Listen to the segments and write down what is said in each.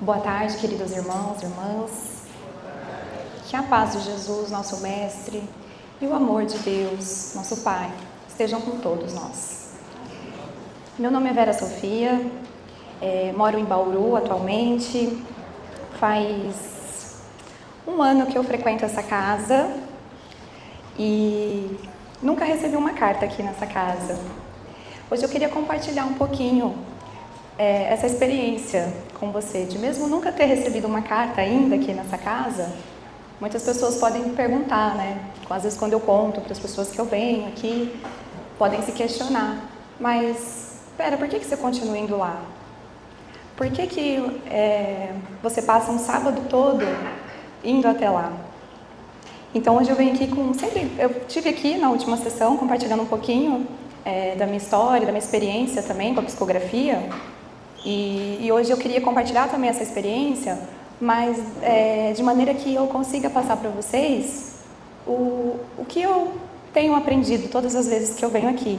Boa tarde, queridos irmãos e irmãs. Que a paz de Jesus, nosso Mestre, e o amor de Deus, nosso Pai, estejam com todos nós. Meu nome é Vera Sofia, moro em Bauru atualmente. Faz um ano que eu frequento essa casa e nunca recebi uma carta aqui nessa casa. Hoje eu queria compartilhar um pouquinho essa experiência com você, de mesmo nunca ter recebido uma carta ainda aqui nessa casa. Muitas pessoas podem me perguntar, né? Às vezes quando eu conto para as pessoas que eu venho aqui, podem se questionar. Mas, espera, por que você continua indo lá? Por que você passa um sábado todo indo até lá? Então hoje eu venho aqui eu estive aqui na última sessão compartilhando um pouquinho da minha história, da minha experiência também com a psicografia. E hoje eu queria compartilhar também essa experiência, mas de maneira que eu consiga passar para vocês o que eu tenho aprendido todas as vezes que eu venho aqui,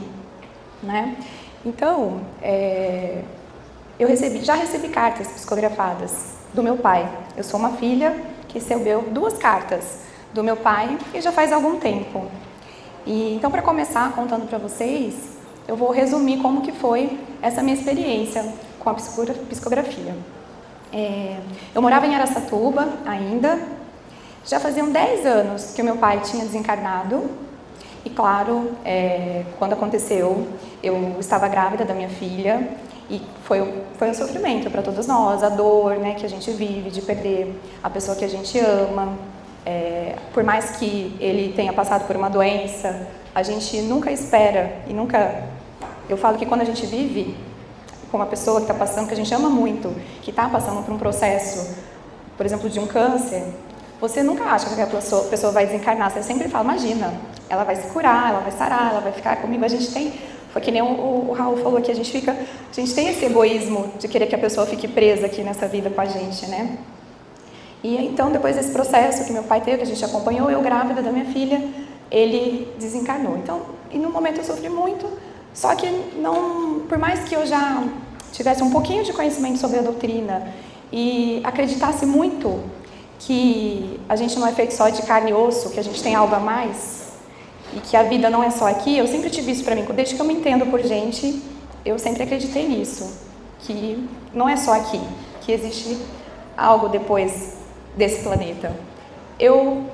né? Então, já recebi cartas psicografadas do meu pai. Eu sou uma filha que recebeu 2 cartas do meu pai e já faz algum tempo. Então, para começar contando para vocês, eu vou resumir como que foi essa minha experiência com a psicografia. Eu morava em Araçatuba ainda, já faziam 10 anos que o meu pai tinha desencarnado e, claro, quando aconteceu, eu estava grávida da minha filha e foi um sofrimento para todos nós, a dor, né, que a gente vive de perder a pessoa que a gente ama. Por mais que ele tenha passado por uma doença, a gente nunca espera e nunca... Eu falo que quando a gente vive com uma pessoa que está passando, que a gente ama muito, que está passando por um processo, por exemplo, de um câncer, você nunca acha que aquela pessoa vai desencarnar. Você sempre fala, imagina, ela vai se curar, ela vai sarar, ela vai ficar comigo. A gente tem, foi que nem o Raul falou aqui, a gente tem esse egoísmo de querer que a pessoa fique presa aqui nessa vida com a gente, né? E então, depois desse processo que meu pai teve, que a gente acompanhou, eu grávida da minha filha, ele desencarnou. Então, e no momento eu sofri muito, só que não, por mais que eu já tivesse um pouquinho de conhecimento sobre a doutrina e acreditasse muito que a gente não é feito só de carne e osso, que a gente tem algo a mais e que a vida não é só aqui, eu sempre tive isso para mim. Desde que eu me entendo por gente, eu sempre acreditei nisso, que não é só aqui, que existe algo depois desse planeta.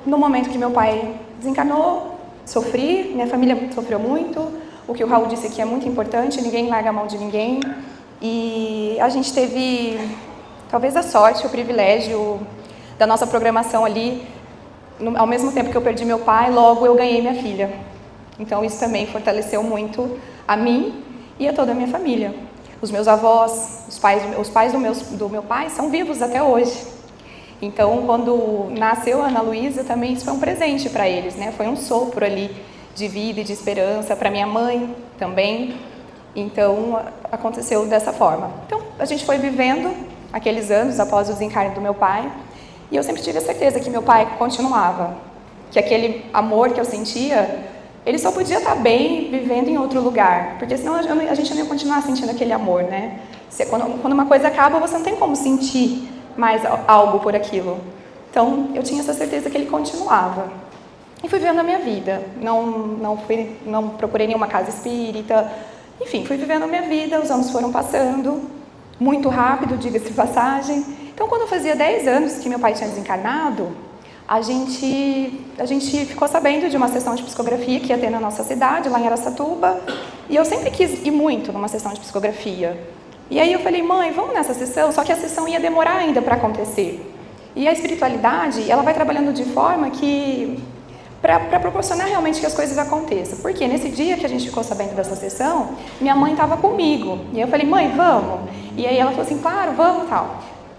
No momento que meu pai desencarnou, sofri, minha família sofreu muito. O que o Raul disse aqui é muito importante, ninguém larga a mão de ninguém. E a gente teve, talvez a sorte, o privilégio da nossa programação ali, ao mesmo tempo que eu perdi meu pai, logo eu ganhei minha filha. Então isso também fortaleceu muito a mim e a toda a minha família. Os meus avós, os pais do meu pai são vivos até hoje. Então quando nasceu a Ana Luísa, também isso foi um presente para eles, né? Foi um sopro ali de vida e de esperança para minha mãe também. Então, aconteceu dessa forma. Então, a gente foi vivendo aqueles anos após o desencarne do meu pai, e eu sempre tive a certeza que meu pai continuava, que aquele amor que eu sentia, ele só podia estar bem vivendo em outro lugar, porque senão a gente não ia continuar sentindo aquele amor, né? Quando uma coisa acaba, você não tem como sentir mais algo por aquilo. Então, eu tinha essa certeza que ele continuava. E fui vivendo a minha vida, não procurei nenhuma casa espírita, enfim, fui vivendo a minha vida, os anos foram passando, muito rápido, diga-se de passagem. Então, quando eu fazia 10 anos que meu pai tinha desencarnado, a gente ficou sabendo de uma sessão de psicografia que ia ter na nossa cidade, lá em Araçatuba, e eu sempre quis ir muito numa sessão de psicografia. E aí eu falei, mãe, vamos nessa sessão, só que a sessão ia demorar ainda para acontecer. E a espiritualidade, ela vai trabalhando de forma que... para proporcionar realmente que as coisas aconteçam. Porque nesse dia que a gente ficou sabendo dessa sessão, minha mãe estava comigo. E aí eu falei, mãe, vamos? E aí ela falou assim, claro, vamos e tal.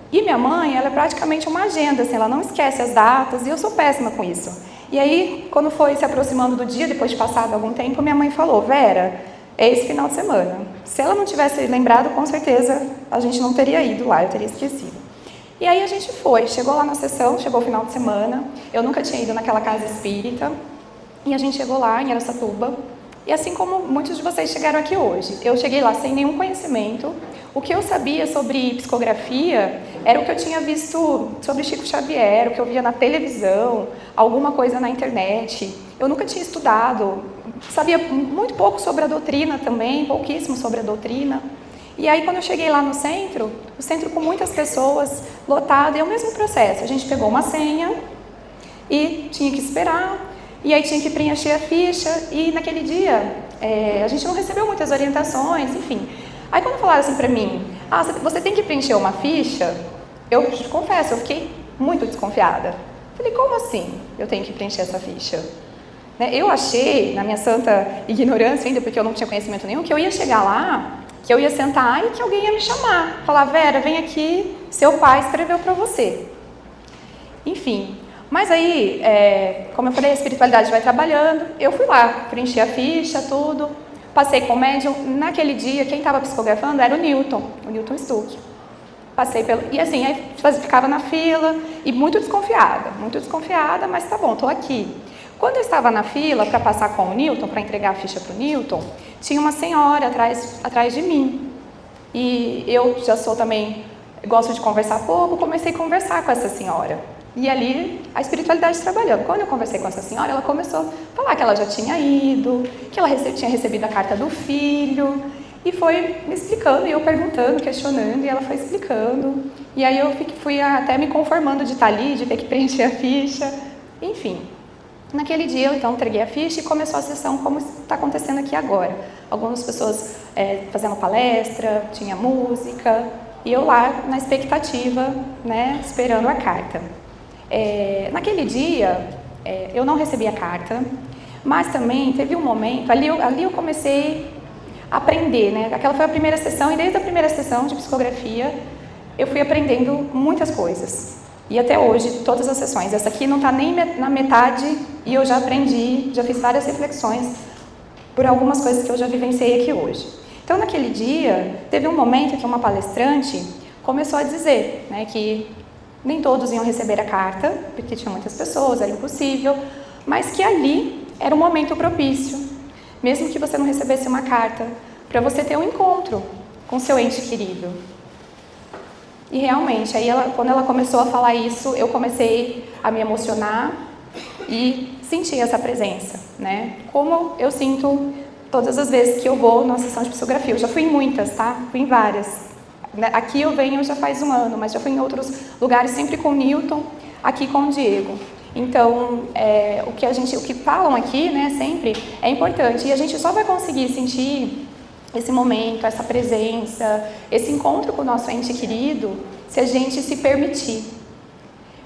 E minha mãe, ela é praticamente uma agenda, assim, ela não esquece as datas, e eu sou péssima com isso. E aí, quando foi se aproximando do dia, depois de passado algum tempo, minha mãe falou, Vera, é esse final de semana. Se ela não tivesse lembrado, com certeza a gente não teria ido lá, eu teria esquecido. E aí a gente foi, chegou lá na sessão, chegou o final de semana, eu nunca tinha ido naquela casa espírita, e a gente chegou lá em Araçatuba, E assim como muitos de vocês chegaram aqui hoje, eu cheguei lá sem nenhum conhecimento. O que eu sabia sobre psicografia era o que eu tinha visto sobre Chico Xavier, o que eu via na televisão, alguma coisa na internet. Eu nunca tinha estudado, sabia muito pouco sobre a doutrina também, pouquíssimo sobre a doutrina. E aí, quando eu cheguei lá no centro, o centro com muitas pessoas, lotado, é o mesmo processo. A gente pegou uma senha e tinha que esperar, e aí tinha que preencher a ficha, e naquele dia a gente não recebeu muitas orientações, enfim. Aí quando falaram assim pra mim, você tem que preencher uma ficha, eu te confesso, eu fiquei muito desconfiada. Falei, como assim eu tenho que preencher essa ficha? Eu achei, na minha santa ignorância ainda, porque eu não tinha conhecimento nenhum, que eu ia chegar lá, que eu ia sentar e que alguém ia me chamar. Falar, Vera, vem aqui, seu pai escreveu pra você. Enfim, mas aí, como eu falei, a espiritualidade vai trabalhando, eu fui lá, preenchi a ficha, tudo. Passei com o médium. Naquele dia, quem estava psicografando era o Newton Stuck. Passei pelo... E assim, aí ficava na fila e muito desconfiada, mas tá bom, tô aqui. Quando eu estava na fila para passar com o Newton, para entregar a ficha para o Newton, tinha uma senhora atrás de mim. E eu já sou também, gosto de conversar pouco, comecei a conversar com essa senhora. E ali, a espiritualidade trabalhando. Quando eu conversei com essa senhora, ela começou a falar que ela já tinha ido, que ela tinha recebido a carta do filho, e foi me explicando, e eu perguntando, questionando, e ela foi explicando. E aí eu fui até me conformando de estar ali, de ter que preencher a ficha, enfim. Naquele dia, eu então entreguei a ficha e começou a sessão como está acontecendo aqui agora. Algumas pessoas fazendo palestra, tinha música, e eu lá na expectativa, né, esperando a carta. Naquele dia, eu não recebi a carta, mas também teve um momento, ali eu comecei a aprender, né? Aquela foi a primeira sessão, e desde a primeira sessão de psicografia, eu fui aprendendo muitas coisas. E até hoje, todas as sessões. Essa aqui não está nem na metade, e eu já aprendi, já fiz várias reflexões por algumas coisas que eu já vivenciei aqui hoje. Então, naquele dia, teve um momento que uma palestrante começou a dizer, né, que nem todos iam receber a carta, porque tinha muitas pessoas, era impossível, mas que ali era um momento propício, mesmo que você não recebesse uma carta, para você ter um encontro com seu ente querido. E realmente, aí quando ela começou a falar isso, eu comecei a me emocionar e sentir essa presença, né? Como eu sinto todas as vezes que eu vou numa sessão de psicografia. Eu já fui em muitas, tá? Fui em várias. Aqui eu venho já faz um ano, mas já fui em outros lugares, sempre com o Newton, aqui com o Diego. Então, o que falam aqui, né, sempre é importante. E a gente só vai conseguir sentir esse momento, essa presença, esse encontro com o nosso ente querido, se a gente se permitir.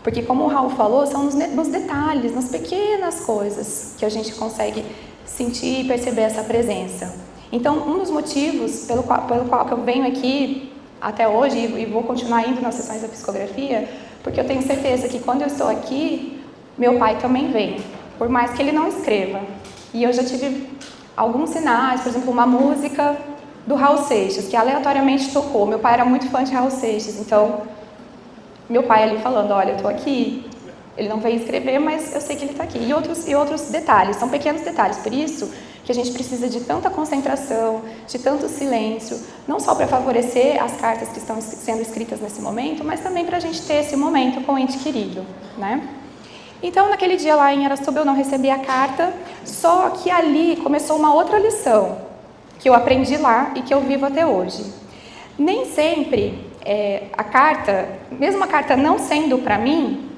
Porque, como o Raul falou, são nos detalhes, nas pequenas coisas que a gente consegue sentir e perceber essa presença. Então, um dos motivos pelo qual eu venho aqui até hoje e vou continuar indo nas sessões da psicografia, porque eu tenho certeza que quando eu estou aqui, meu pai também vem, por mais que ele não escreva. E eu já tive alguns sinais, por exemplo, uma música do Raul Seixas, que aleatoriamente tocou. Meu pai era muito fã de Raul Seixas, então meu pai ali falando, olha, eu estou aqui, ele não veio escrever, mas eu sei que ele está aqui. E outros detalhes, são pequenos detalhes, por isso que a gente precisa de tanta concentração, de tanto silêncio, não só para favorecer as cartas que estão sendo escritas nesse momento, mas também para a gente ter esse momento com o ente querido, né? Então, naquele dia lá em Araçatuba, eu não recebi a carta, só que ali começou uma outra lição que eu aprendi lá e que eu vivo até hoje. Nem sempre a carta, mesmo a carta não sendo para mim,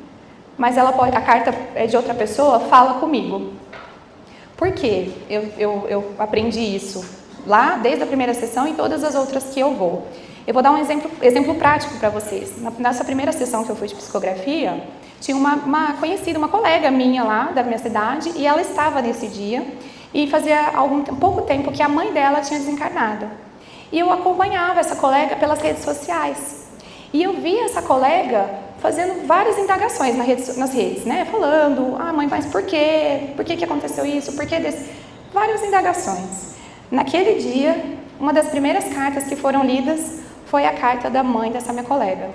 mas a carta de outra pessoa fala comigo. Por quê? Eu aprendi isso lá desde a primeira sessão e todas as outras que eu vou. Eu vou dar um exemplo prático para vocês. Nessa primeira sessão que eu fui de psicografia, tinha uma conhecida, uma colega minha lá da minha cidade, e ela estava nesse dia, e fazia pouco tempo que a mãe dela tinha desencarnado. E eu acompanhava essa colega pelas redes sociais. E eu vi essa colega fazendo várias indagações nas redes, né? Falando, mãe, mas por quê? Por que aconteceu isso? Por que desse? Várias indagações. Naquele dia, uma das primeiras cartas que foram lidas foi a carta da mãe dessa minha colega.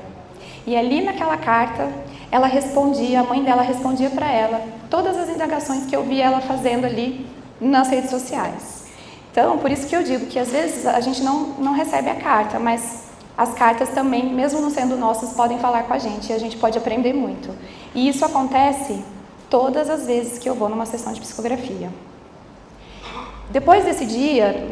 E ali naquela carta, a mãe dela respondia para ela todas as indagações que eu vi ela fazendo ali nas redes sociais. Então, por isso que eu digo que às vezes a gente não recebe a carta, mas as cartas também, mesmo não sendo nossas, podem falar com a gente e a gente pode aprender muito. E isso acontece todas as vezes que eu vou numa sessão de psicografia. Depois desse dia,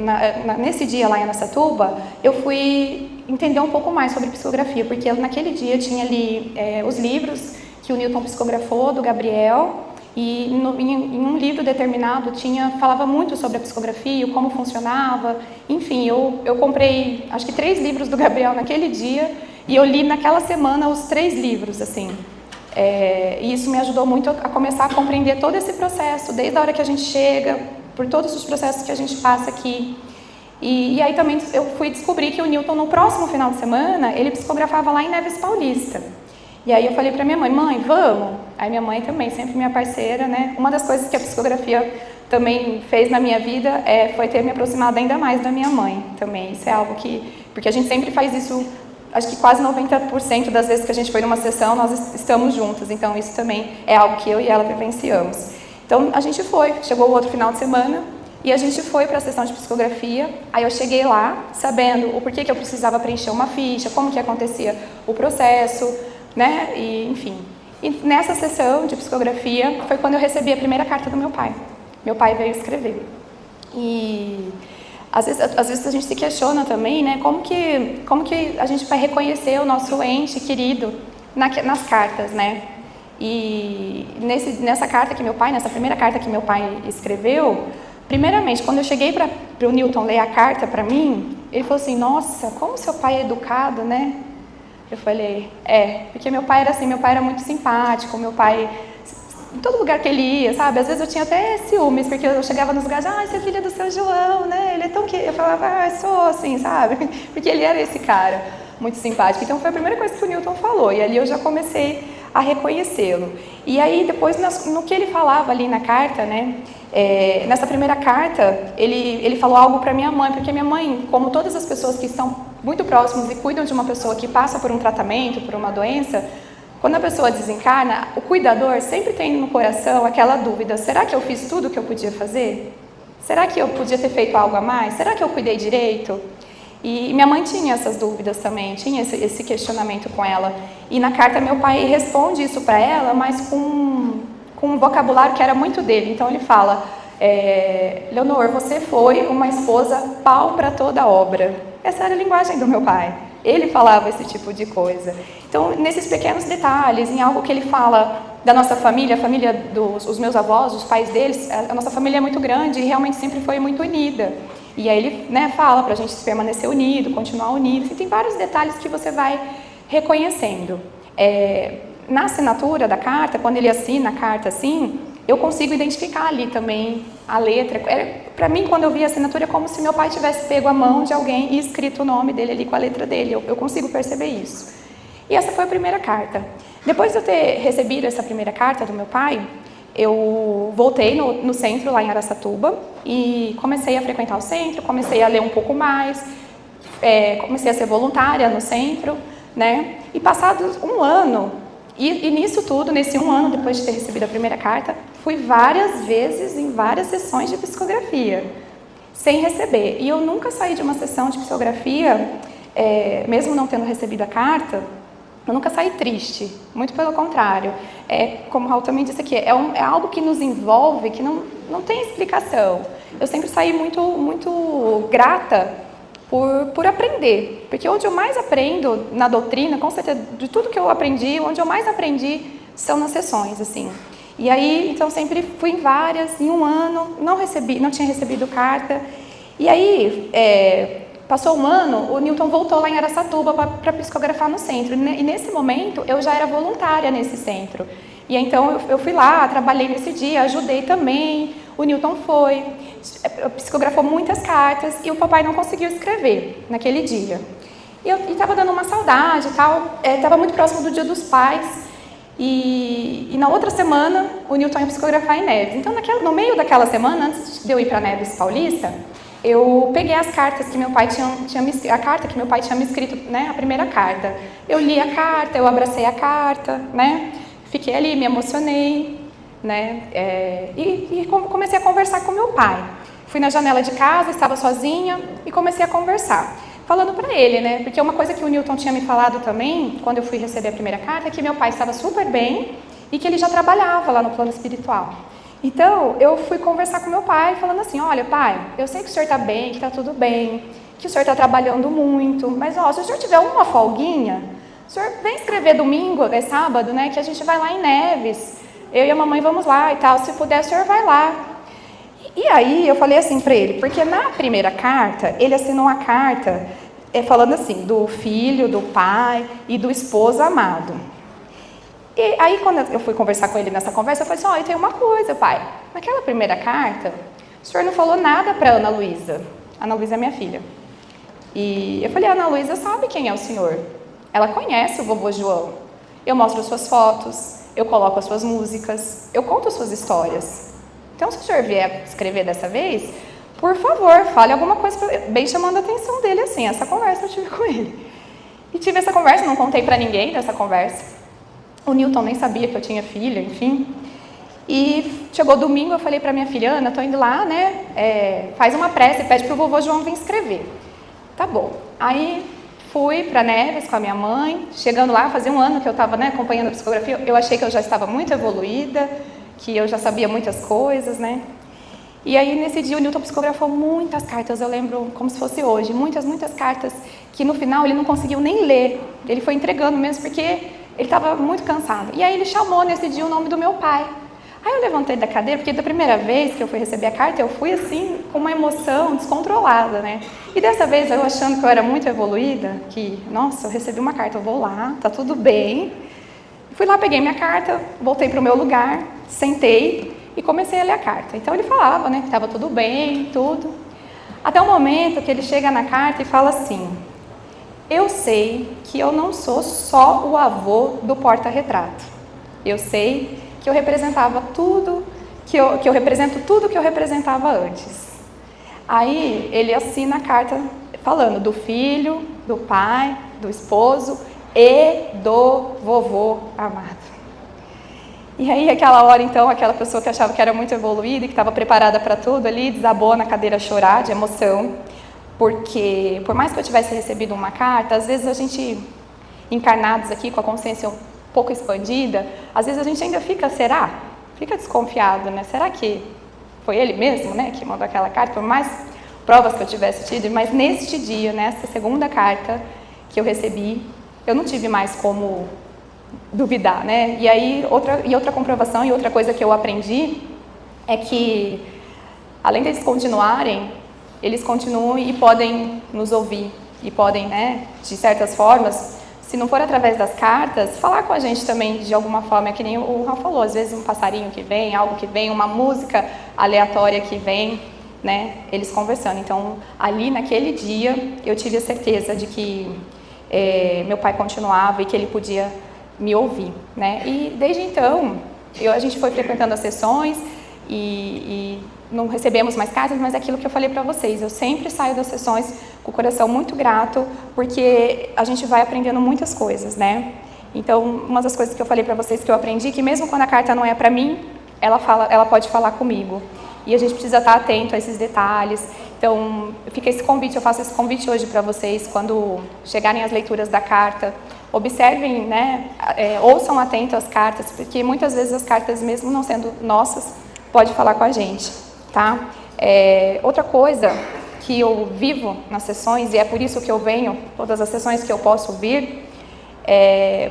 nesse dia lá em Araçatuba, eu fui entender um pouco mais sobre psicografia, porque naquele dia eu tinha ali os livros que o Newton psicografou, do Gabriel, e em um livro determinado falava muito sobre a psicografia, como funcionava. Enfim, eu comprei acho que 3 livros do Gabriel naquele dia e eu li naquela semana os 3 livros, assim. E isso me ajudou muito a começar a compreender todo esse processo, desde a hora que a gente chega, por todos os processos que a gente passa aqui. E aí também eu fui descobrir que o Newton, no próximo final de semana, ele psicografava lá em Neves Paulista. E aí eu falei para minha mãe, vamos? Aí minha mãe também, sempre minha parceira, né? Uma das coisas que a psicografia também fez na minha vida foi ter me aproximado ainda mais da minha mãe também. Isso é algo porque a gente sempre faz isso, acho que quase 90% das vezes que a gente foi numa sessão, nós estamos juntas. Então isso também é algo que eu e ela vivenciamos. Então a gente chegou o outro final de semana e a gente foi para a sessão de psicografia. Aí eu cheguei lá sabendo o porquê que eu precisava preencher uma ficha, como que acontecia o processo, né? E enfim. E nessa sessão de psicografia foi quando eu recebi a primeira carta do meu pai. Meu pai veio escrever. E às vezes a gente se questiona também, né? Como que a gente vai reconhecer o nosso ente querido nas cartas, né? E nessa primeira carta que meu pai escreveu, primeiramente, quando eu cheguei para o Newton ler a carta para mim, ele falou assim, nossa, como seu pai é educado, né? Eu falei, porque meu pai era assim, meu pai era muito simpático, meu pai, em todo lugar que ele ia, sabe? Às vezes eu tinha até ciúmes, porque eu chegava nos lugares, você é filha do seu João, né? Ele é tão querido. Eu falava, sou assim, sabe? Porque ele era esse cara, muito simpático. Então foi a primeira coisa que o Newton falou, e ali eu já comecei a reconhecê-lo. E aí depois, no que ele falava ali na carta, né? Nessa primeira carta, ele falou algo para minha mãe, porque minha mãe, como todas as pessoas que estão muito próximas e cuidam de uma pessoa que passa por um tratamento, por uma doença, quando a pessoa desencarna, o cuidador sempre tem no coração aquela dúvida, será que eu fiz tudo o que eu podia fazer? Será que eu podia ter feito algo a mais? Será que eu cuidei direito? E minha mãe tinha essas dúvidas também, tinha esse questionamento com ela. E na carta meu pai responde isso para ela, mas com um vocabulário que era muito dele. Então ele fala, Leonor, você foi uma esposa pau para toda obra. Essa era a linguagem do meu pai. Ele falava esse tipo de coisa. Então, nesses pequenos detalhes, em algo que ele fala da nossa família, a família dos meus avós, os pais deles, a nossa família é muito grande e realmente sempre foi muito unida. E aí ele, né, fala para a gente permanecer unido, continuar unido. E tem vários detalhes que você vai reconhecendo. Na assinatura da carta, quando ele assina a carta assim, eu consigo identificar ali também a letra. Para mim, quando eu vi a assinatura, é como se meu pai tivesse pego a mão de alguém e escrito o nome dele ali com a letra dele. Eu consigo perceber isso. E essa foi a primeira carta. Depois de eu ter recebido essa primeira carta do meu pai, eu voltei no centro, lá em Araçatuba, e comecei a frequentar o centro, comecei a ler um pouco mais, comecei a ser voluntária no centro, né? E passado um ano, e nisso tudo, nesse um ano depois de ter recebido a primeira carta, fui várias vezes em várias sessões de psicografia, sem receber. E eu nunca saí de uma sessão de psicografia, mesmo não tendo recebido a carta, eu nunca saí triste, muito pelo contrário. Como o Raul também disse aqui, é algo que nos envolve, que não tem explicação. Eu sempre saí muito, muito grata por aprender, porque onde eu mais aprendo na doutrina, com certeza, de tudo que eu aprendi, onde eu mais aprendi são nas sessões, assim. E aí, então, sempre fui em várias, em um ano, não tinha recebido carta. E aí, passou um ano, o Newton voltou lá em Araçatuba para psicografar no centro. E nesse momento, eu já era voluntária nesse centro. E então, eu fui lá, trabalhei nesse dia, ajudei também. O Newton foi, psicografou muitas cartas e o papai não conseguiu escrever naquele dia. E estava dando uma saudade e tal, estava muito próximo do Dia dos Pais. E na outra semana, o Newton ia psicografar em Neves. Então, no meio daquela semana, antes de eu ir para Neves Paulista, eu peguei as cartas que meu pai tinha me escrito, a carta que meu pai tinha me escrito, né, a primeira carta. Eu li a carta, eu abracei a carta, né, fiquei ali, me emocionei, né, e comecei a conversar com meu pai. Fui na janela de casa, estava sozinha e comecei a conversar. Falando para ele, né? Porque uma coisa que o Newton tinha me falado também, quando eu fui receber a primeira carta, é que meu pai estava super bem e que ele já trabalhava lá no plano espiritual. Então, eu fui conversar com meu pai, falando assim, olha, pai, eu sei que o senhor está bem, que está tudo bem, que o senhor está trabalhando muito, mas, ó, se o senhor tiver uma folguinha, o senhor vem escrever domingo, é sábado, né, que a gente vai lá em Neves, eu e a mamãe vamos lá e tal, se puder, o senhor vai lá. E aí, eu falei assim para ele, porque na primeira carta, ele assinou uma carta falando assim, do filho, do pai e do esposo amado. E aí, quando eu fui conversar com ele nessa conversa, eu falei assim, ó, e tem uma coisa, pai. Naquela primeira carta, o senhor não falou nada para Ana Luísa. Ana Luísa é minha filha. E eu falei, a Ana Luísa sabe quem é o senhor. Ela conhece o vovô João. Eu mostro suas fotos, eu coloco as suas músicas, eu conto as suas histórias. Então, se o senhor vier escrever dessa vez, por favor, fale alguma coisa, bem chamando a atenção dele, assim, essa conversa eu tive com ele. E tive essa conversa, não contei para ninguém dessa conversa. O Newton nem sabia que eu tinha filha, enfim. E chegou domingo, eu falei para minha filha, Ana, tô indo lá, né, faz uma prece, pede pro vovô João vir escrever. Tá bom. Aí fui para Neves com a minha mãe, chegando lá, fazia um ano que eu estava, né, acompanhando a psicografia, eu achei que eu já estava muito evoluída, que eu já sabia muitas coisas, né. E aí, nesse dia, o Newton psicografou muitas cartas, eu lembro como se fosse hoje, muitas cartas, que no final ele não conseguiu nem ler, ele foi entregando mesmo, porque ele estava muito cansado. E aí ele chamou nesse dia o nome do meu pai. Aí eu levantei da cadeira, porque da primeira vez que eu fui receber a carta, eu fui assim, com uma emoção descontrolada, né? E dessa vez, eu achando que eu era muito evoluída, que, nossa, eu recebi uma carta, eu vou lá, tá tudo bem. Fui lá, peguei minha carta, voltei para o meu lugar, sentei e comecei a ler a carta. Então ele falava, né, que estava tudo bem, tudo. Até o momento que ele chega na carta e fala assim, eu sei que eu não sou só o avô do porta-retrato. Eu sei que eu representava tudo, que eu represento tudo que eu representava antes. Aí ele assina a carta falando do filho, do pai, do esposo e do vovô amado. E aí, aquela hora, então, aquela pessoa que achava que era muito evoluída e que estava preparada para tudo ali, desabou na cadeira a chorar de emoção, porque, por mais que eu tivesse recebido uma carta, às vezes a gente, encarnados aqui com a consciência um pouco expandida, às vezes a gente ainda fica, será? Fica desconfiado, né? Será que foi ele mesmo, né, que mandou aquela carta? Por mais provas que eu tivesse tido, mas neste dia, nessa segunda carta que eu recebi, eu não tive mais como duvidar, né? E aí, outra comprovação e outra coisa que eu aprendi é que, além deles continuarem, eles continuam e podem nos ouvir, e podem, né, de certas formas, se não for através das cartas, falar com a gente também de alguma forma, é que nem o Rafa falou, às vezes um passarinho que vem, algo que vem, uma música aleatória que vem, né, eles conversando. Então, ali naquele dia, eu tive a certeza de que meu pai continuava e que ele podia me ouvir, né? E desde então, a gente foi frequentando as sessões e não recebemos mais cartas, mas é aquilo que eu falei para vocês, eu sempre saio das sessões com o coração muito grato, porque a gente vai aprendendo muitas coisas, né? Então, uma das coisas que eu falei para vocês que eu aprendi, que mesmo quando a carta não é para mim, ela pode falar comigo. E a gente precisa estar atento a esses detalhes. Então, eu faço esse convite hoje para vocês, quando chegarem as leituras da carta, observem, né, ouçam atento às cartas, porque muitas vezes as cartas, mesmo não sendo nossas, pode falar com a gente, tá? Outra coisa que eu vivo nas sessões, e é por isso que eu venho, todas as sessões que eu posso vir,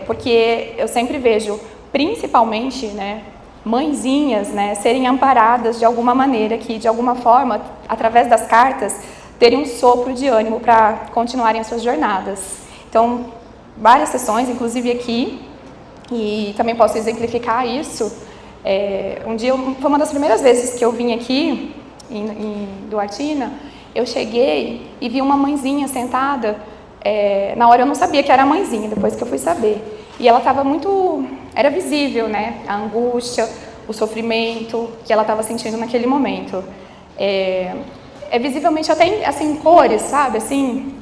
porque eu sempre vejo, principalmente, né, mãezinhas, né, serem amparadas de alguma maneira, que de alguma forma, através das cartas, terem um sopro de ânimo para continuarem as suas jornadas. Então, várias sessões, inclusive aqui, e também posso exemplificar isso. Um dia, foi uma das primeiras vezes que eu vim aqui, em Duartina, eu cheguei e vi uma mãezinha sentada, na hora eu não sabia que era a mãezinha, depois que eu fui saber. E ela estava era visível, né, a angústia, o sofrimento que ela estava sentindo naquele momento. Visivelmente até assim, em cores, sabe, assim,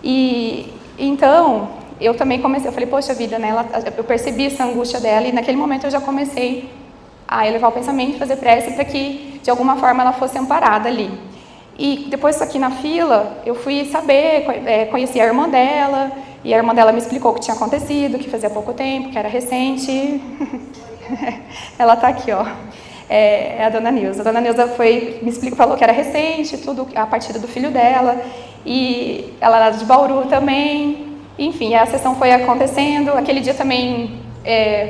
e então eu também comecei, eu falei, poxa vida, né, eu percebi essa angústia dela e naquele momento eu já comecei a elevar o pensamento, fazer prece para que de alguma forma ela fosse amparada ali. E depois aqui na fila, eu fui saber, conheci a irmã dela, e a irmã dela me explicou o que tinha acontecido, que fazia pouco tempo, que era recente. Ela está aqui, ó. É a dona Nilza. A dona Nilza me explicou, falou que era recente, tudo a partida do filho dela, e ela era de Bauru também. Enfim, a sessão foi acontecendo. Aquele dia também,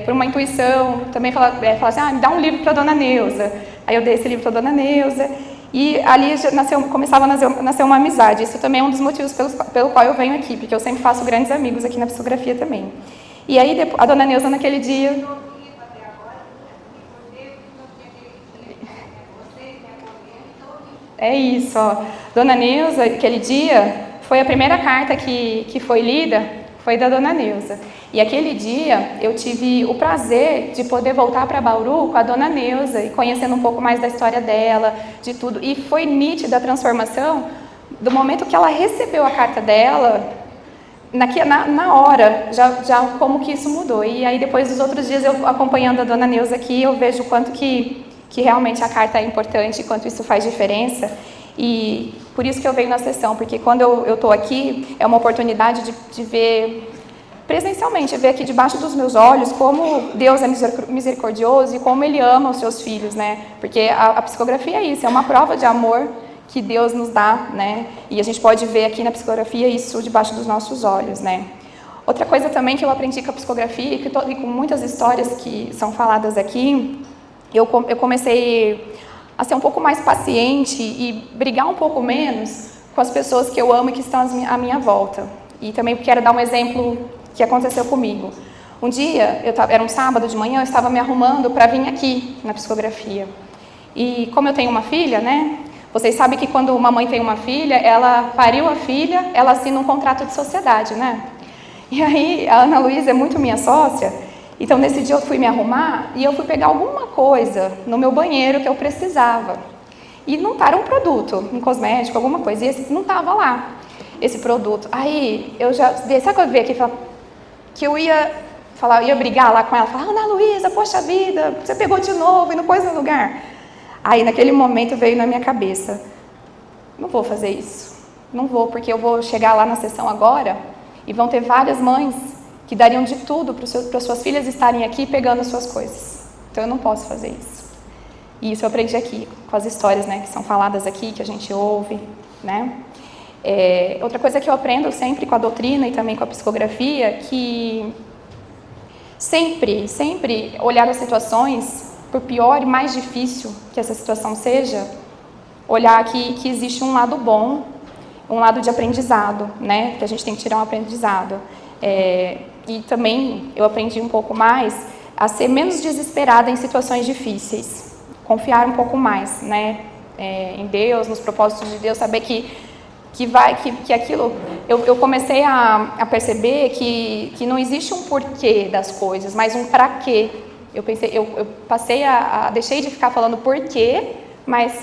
por uma intuição, também falaram assim, me dá um livro para a dona Nilza. Aí eu dei esse livro para a dona Nilza. E ali começava a nascer uma amizade. Isso também é um dos motivos pelo qual eu venho aqui, porque eu sempre faço grandes amigos aqui na psicografia também. E aí a dona Nilza naquele dia... É isso, ó. Dona Nilza, aquele dia, foi a primeira carta que foi lida, foi da dona Nilza. E aquele dia eu tive o prazer de poder voltar para Bauru com a dona Nilza e conhecendo um pouco mais da história dela, de tudo. E foi nítida a transformação do momento que ela recebeu a carta dela, na hora, já como que isso mudou. E aí depois dos outros dias, eu acompanhando a dona Nilza aqui, eu vejo o quanto que realmente a carta é importante, quanto isso faz diferença. E por isso que eu venho na sessão, porque quando eu estou aqui, é uma oportunidade de ver presencialmente, ver aqui debaixo dos meus olhos como Deus é misericordioso e como Ele ama os seus filhos, né? Porque a psicografia é isso, é uma prova de amor que Deus nos dá, né? E a gente pode ver aqui na psicografia isso debaixo dos nossos olhos, né? Outra coisa também que eu aprendi com a psicografia e com muitas histórias que são faladas aqui, eu comecei a ser um pouco mais paciente e brigar um pouco menos com as pessoas que eu amo e que estão à minha volta. E também quero dar um exemplo que aconteceu comigo. Um dia, era um sábado de manhã, eu estava me arrumando para vir aqui na psicografia. E como eu tenho uma filha, né? Vocês sabem que quando uma mãe tem uma filha, ela pariu a filha, ela assina um contrato de sociedade, né? E aí, a Ana Luísa é muito minha sócia, então nesse dia eu fui me arrumar e eu fui pegar alguma coisa no meu banheiro que eu precisava. E não era um produto, um cosmético, alguma coisa, e esse não estava lá, esse produto. Aí, eu já, sabe quando eu vi aqui, que eu ia brigar lá com ela, falar, Ana Luísa, poxa vida, você pegou de novo e não pôs no lugar. Aí, naquele momento, veio na minha cabeça, não vou fazer isso, não vou, porque eu vou chegar lá na sessão agora e vão ter várias mães que dariam de tudo para suas filhas estarem aqui pegando as suas coisas. Então, eu não posso fazer isso. E isso eu aprendi aqui, com as histórias, né, que são faladas aqui, que a gente ouve, né? Outra coisa que eu aprendo sempre com a doutrina e também com a psicografia, que sempre olhar as situações, por pior e mais difícil que essa situação seja, olhar que existe um lado bom, um lado de aprendizado, né? Que a gente tem que tirar um aprendizado. E também eu aprendi um pouco mais a ser menos desesperada em situações difíceis, confiar um pouco mais, né? Em Deus, nos propósitos de Deus, saber que aquilo, eu comecei a perceber que não existe um porquê das coisas, mas um para quê. Eu passei deixei de ficar falando porquê, mas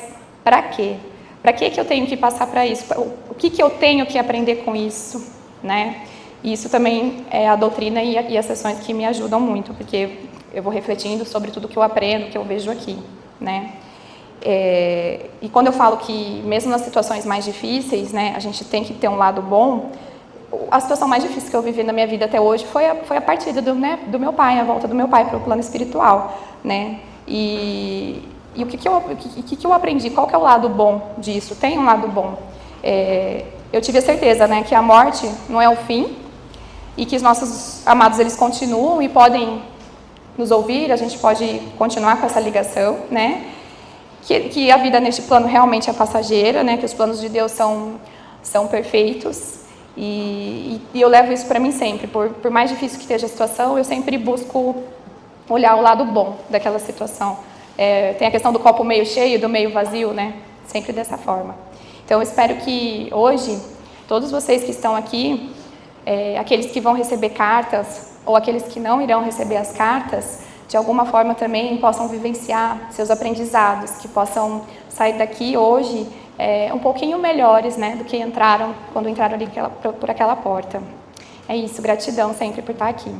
para quê? Para que eu tenho que passar para isso? O que eu tenho que aprender com isso, né? E isso também é a doutrina e as sessões que me ajudam muito, porque eu vou refletindo sobre tudo que eu aprendo, que eu vejo aqui, né? E quando eu falo que mesmo nas situações mais difíceis, né, a gente tem que ter um lado bom, a situação mais difícil que eu vivi na minha vida até hoje foi a partida do meu pai, a volta do meu pai para o plano espiritual, né? E o que eu aprendi? Qual que é o lado bom disso? Tem um lado bom. Eu tive a certeza, né, que a morte não é o fim e que os nossos amados eles continuam e podem nos ouvir, a gente pode continuar com essa ligação, né? Que a vida neste plano realmente é passageira, né? Que os planos de Deus são perfeitos e eu levo isso para mim sempre. Por mais difícil que esteja a situação, eu sempre busco olhar o lado bom daquela situação. Tem a questão do copo meio cheio, do meio vazio, né? Sempre dessa forma. Então, eu espero que hoje, todos vocês que estão aqui, aqueles que vão receber cartas ou aqueles que não irão receber as cartas, de alguma forma também possam vivenciar seus aprendizados, que possam sair daqui hoje um pouquinho melhores, né, do que quando entraram ali por aquela porta. É isso, gratidão sempre por estar aqui.